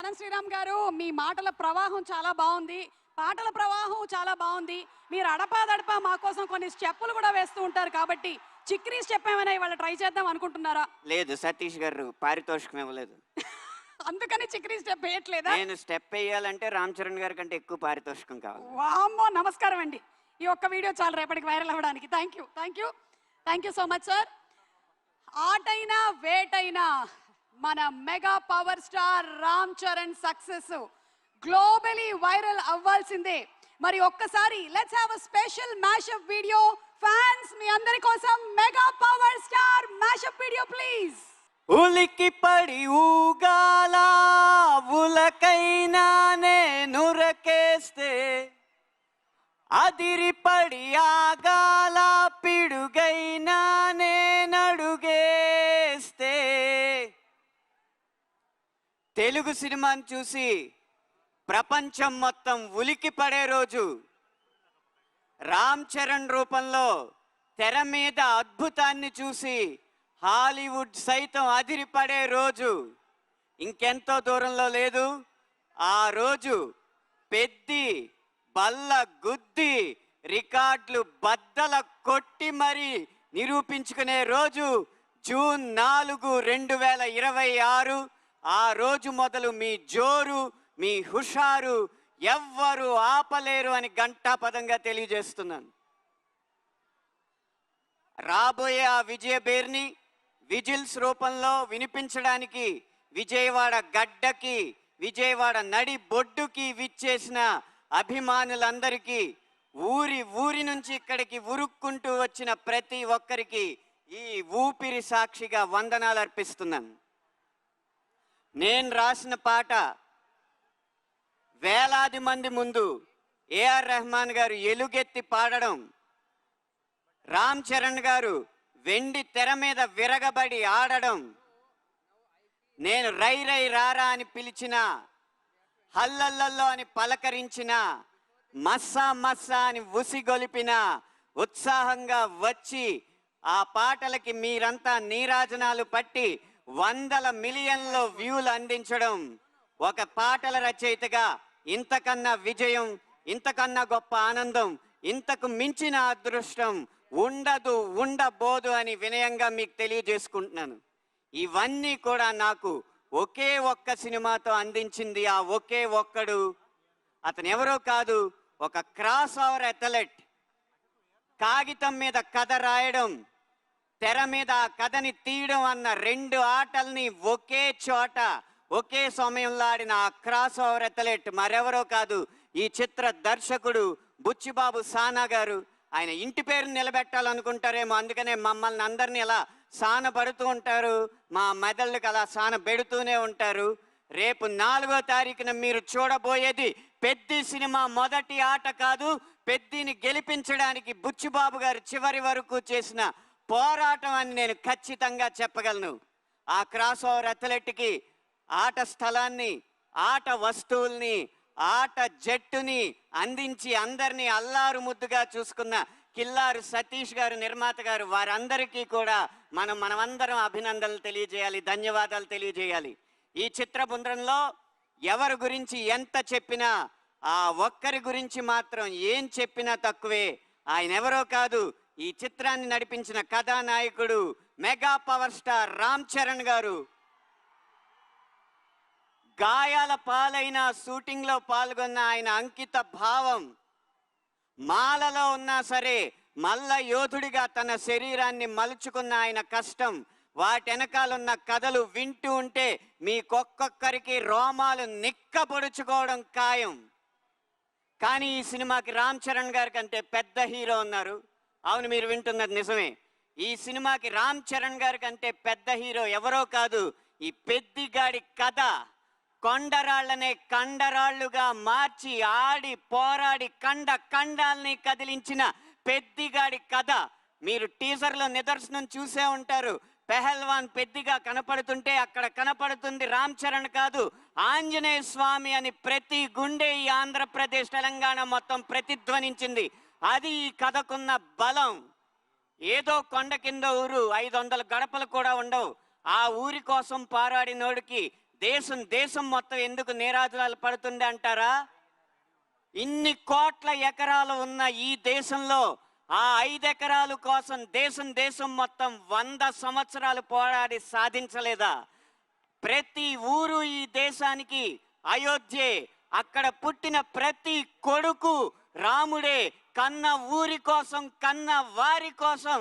కళ్యాణ్ శ్రీరామ్ గారు, మీ మాటల ప్రవాహం చాలా బాగుంది, పాటల ప్రవాహం చాలా బాగుంది. మీరు అడపాదడపా మా కోసం కొన్ని స్టెప్పులు కూడా వేస్తూ ఉంటారు కాబట్టి చిక్రీ స్టెప్ ఏమైనా ఇవాళ ట్రై చేద్దాం అనుకుంటున్నారా? లేదు, సతీష్ గారు పారితోషికం ఇవ్వలేదు. అందుకని చిక్రీ స్టెప్ వేయట్లేదా? నేను స్టెప్ వేయాలంటే రామ్ చరణ్ గారి కంటే ఎక్కువ పారితోషికం కావాలి. వామ్మో, నమస్కారం అండి. ఈ ఒక్క వీడియో చాలు రేపటికి వైరల్ అవ్వడానికి. Thank you so much sir. ఆటైనా వేటైనా మన mega power star Ram Charan success globally viral అవ్వాల్సిందే. మరి ఒక్కసారి let's have a special mashup video. Fans మీ అందరి కోసం mega power star mashup video please. ఉలికి పడి ఊగాల ఉలకైనా నేనురకేస్తే, అదిరిపడి ఆగాల పిడుగైనా నేనడుగేస్తే, తెలుగు సినిమాని చూసి ప్రపంచం మొత్తం ఉలికి పడే రోజు, రామ్ చరణ్ రూపంలో తెర మీద అద్భుతాన్ని చూసి హాలీవుడ్ సైతం అదిరిపడే రోజు ఇంకెంతో దూరంలో లేదు. ఆ రోజు పెద్ది బల్ల గుద్ది రికార్డులు బద్దల కొట్టి మరి నిరూపించుకునే రోజు జూన్ 4, 2026. ఆ రోజు మొదలు మీ జోరు, మీ హుషారు ఎవ్వరు ఆపలేరు అని ఘంటాపదంగా తెలియజేస్తున్నాను. రాబోయే ఆ విజయ బేర్ని విజిల్స్ రూపంలో వినిపించడానికి విజయవాడ గడ్డకి, విజయవాడ నడి బొడ్డుకి విచ్చేసిన అభిమానులందరికీ, ఊరి నుంచి ఇక్కడికి ఉరుక్కుంటూ వచ్చిన ప్రతి ఒక్కరికి ఈ ఊపిరి సాక్షిగా వందనాలు అర్పిస్తున్నాను. నేను రాసిన పాట వేలాది మంది ముందు ఏఆర్ రెహమాన్ గారు ఎలుగెత్తి పాడడం, రామ్ చరణ్ గారు వెండి తెర మీద విరగబడి ఆడడం, నేను రై రై రారా అని పిలిచిన, హల్లల్లల్లో అని పలకరించిన, మస్సా మస్సా అని ఉసిగొలిపిన, ఉత్సాహంగా వచ్చి ఆ పాటలకి మీరంతా నీరాజనాలు పట్టి వందల మిలియన్ల వ్యూలు అందించడం, ఒక పాటల రచయితగా ఇంతకన్నా విజయం, ఇంతకన్నా గొప్ప ఆనందం, ఇంతకు మించిన అదృష్టం ఉండబోదు అని వినయంగా మీకు తెలియజేసుకుంటున్నాను. ఇవన్నీ కూడా నాకు ఒకే ఒక్క సినిమాతో అందించింది ఆ ఒకే ఒక్కడు. అతను ఎవరో కాదు, ఒక క్రాస్ ఓవర్ అథ్లెట్. కాగితం మీద కథ రాయడం, తెర మీద ఆ కథని తీయడం అన్న రెండు ఆటల్ని ఒకే చోట ఒకే సమయంలో ఆడిన ఆ క్రాస్ ఓవర్ అథ్లెట్ మరెవరో కాదు, ఈ చిత్ర దర్శకుడు బుచ్చిబాబు సానా గారు. ఆయన ఇంటి పేరుని నిలబెట్టాలనుకుంటారేమో, అందుకనే మమ్మల్ని అందరినీ అలా సానబడుతూ ఉంటారు, మా మెదళ్ళకి అలా సానబెడుతూనే ఉంటారు. రేపు 4వ తారీఖున మీరు చూడబోయేది పెద్ది సినిమా మొదటి ఆట కాదు, పెద్దిని గెలిపించడానికి బుచ్చిబాబు గారు చివరి వరకు చేసిన పోరాటం అని నేను ఖచ్చితంగా చెప్పగలను. ఆ క్రాస్ ఓవర్ అథ్లెట్కి ఆట స్థలాన్ని, ఆట వస్తువుల్ని, ఆట జట్టుని అందించి అందరినీ అల్లారు ముద్దుగా చూసుకున్న కిల్లారు సతీష్ గారు, నిర్మాత గారు, వారందరికీ కూడా మనమందరం అభినందనలు తెలియజేయాలి, ధన్యవాదాలు తెలియజేయాలి. ఈ చిత్ర బృందంలో ఎవరి గురించి ఎంత చెప్పినా, ఆ ఒక్కరి గురించి మాత్రం ఏం చెప్పినా తక్కువే. ఆయన ఎవరో కాదు, ఈ చిత్రాన్ని నడిపించిన కథానాయకుడు mega power star Ram Charan గారు. గాయాల పాలైన షూటింగ్లో పాల్గొన్న ఆయన అంకిత భావం, మాలలో ఉన్నా సరే మల్ల యోధుడిగా తన శరీరాన్ని మలుచుకున్న ఆయన కష్టం, వాటెనకాలన్న కథలు వింటూ ఉంటే మీకొక్కొక్కరికి రోమాలు నిక్కబొడుచుకోవడం ఖాయం. కానీ ఈ సినిమాకి రామ్ చరణ్ గారి కంటే పెద్ద హీరో ఉన్నారు. అవును, మీరు వింటున్నది నిజమే. ఈ సినిమాకి రామ్ చరణ్ గారి కంటే పెద్ద హీరో ఎవరో కాదు, ఈ పెద్దిగాడి కథ కొండరాళ్లనే కండరాళ్లుగా మార్చి ఆడి పోరాడి కండాల్ని కదిలించిన పెద్దిగాడి కథ. మీరు టీజర్లో నిదర్శనం చూసే ఉంటారు. పెహల్వాన్ పెద్దిగా కనపడుతుంటే అక్కడ కనపడుతుంది రామ్ చరణ్ కాదు, ఆంజనేయ స్వామి అని ప్రతి గుండె ఈ ఆంధ్రప్రదేశ్, తెలంగాణ మొత్తం ప్రతిధ్వనించింది. అది ఈ కథకున్న బలం. ఏదో కొండ కింద ఊరు, 500 గడపలు కూడా ఉండవు. ఆ ఊరి కోసం పోరాడినోడికి దేశం దేశం మొత్తం ఎందుకు నీరాజనాలు పడుతుంది అంటారా? ఇన్ని కోట్ల ఎకరాలు ఉన్న ఈ దేశంలో ఆ 5 ఎకరాల కోసం దేశం దేశం మొత్తం 100 సంవత్సరాలు పోరాడి సాధించలేదా? ప్రతి ఊరు ఈ దేశానికి అయోధ్యే. అక్కడ పుట్టిన ప్రతి కొడుకు రాముడే. కన్న ఊరి కోసం, కన్న వారి కోసం